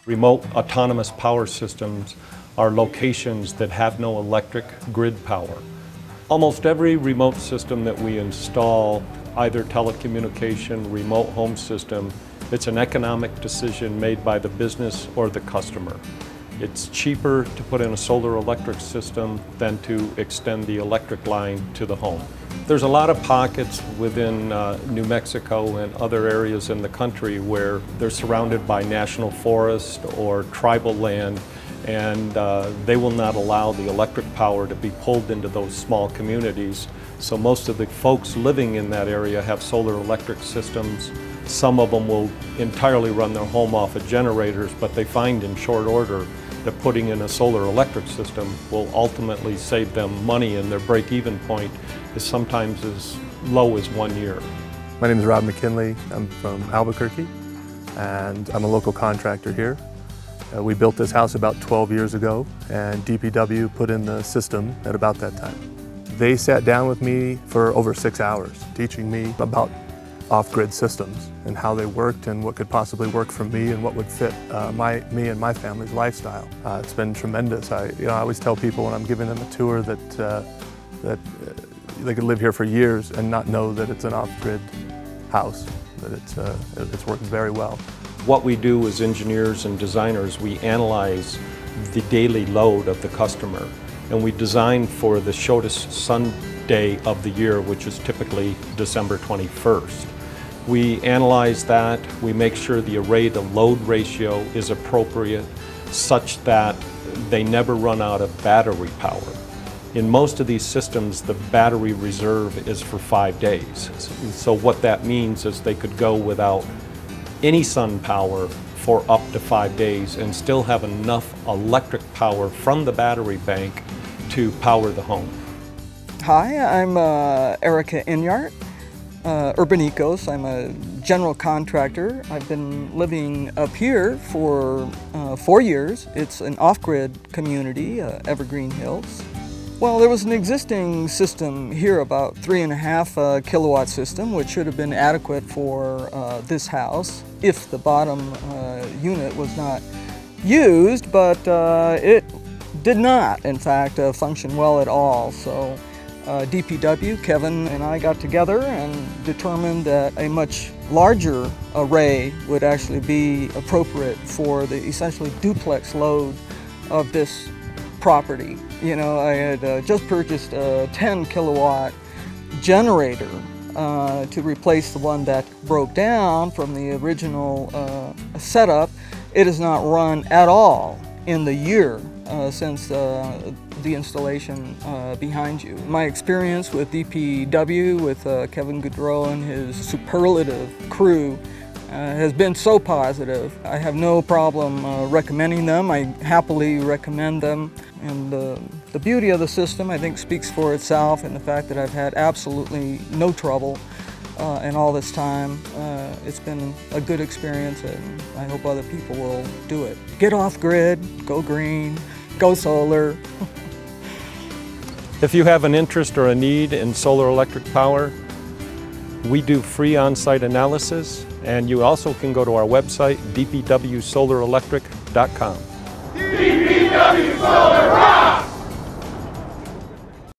Remote autonomous power systems are locations that have no electric grid power. Almost every remote system that we install, either telecommunication, remote home system, it's an economic decision made by the business or the customer. It's cheaper to put in a solar electric system than to extend the electric line to the home. There's a lot of pockets within New Mexico and other areas in the country where they're surrounded by national forest or tribal land, and they will not allow the electric power to be pulled into those small communities. So most of the folks living in that area have solar electric systems. Some of them will entirely run their home off of generators, but they find in short order that putting in a solar electric system will ultimately save them money, and their break-even point is sometimes as low as 1 year. My name is Rob McKinley. I'm from Albuquerque, and I'm a local contractor here. We built this house about 12 years ago, and DPW put in the system at about that time. They sat down with me for over 6 hours, teaching me about off-grid systems and how they worked and what could possibly work for me and what would fit me and my family's lifestyle. It's been tremendous. I always tell people when I'm giving them a tour that they could live here for years and not know that it's an off-grid house, that it's worked very well. What we do as engineers and designers, we analyze the daily load of the customer, and we design for the shortest sun day of the year, which is typically December 21st. We analyze that, we make sure the array to load ratio is appropriate such that they never run out of battery power. In most of these systems, the battery reserve is for 5 days. So what that means is they could go without any sun power for up to 5 days and still have enough electric power from the battery bank to power the home. Hi, I'm Erica Inyart, Urban Ecos. I'm a general contractor. I've been living up here for 4 years. It's an off-grid community, Evergreen Hills. Well, there was an existing system here, about 3.5 kilowatt system, which should have been adequate for this house if the bottom unit was not used, but it did not, in fact, function well at all. So DPW, Kevin and I got together and determined that a much larger array would actually be appropriate for the essentially duplex load of this property. You know, I had just purchased a 10 kilowatt generator to replace the one that broke down from the original setup. It has not run at all in the year since the installation behind you. My experience with DPW, with Kevin Goudreau and his superlative crew has been so positive. I have no problem recommending them. I happily recommend them. And the beauty of the system, I think, speaks for itself, and the fact that I've had absolutely no trouble in all this time. It's been a good experience, and I hope other people will do it. Get off grid, go green, go solar. If you have an interest or a need in solar electric power, we do free on-site analysis, and you also can go to our website, dpwsolarelectric.com. DPW Solar!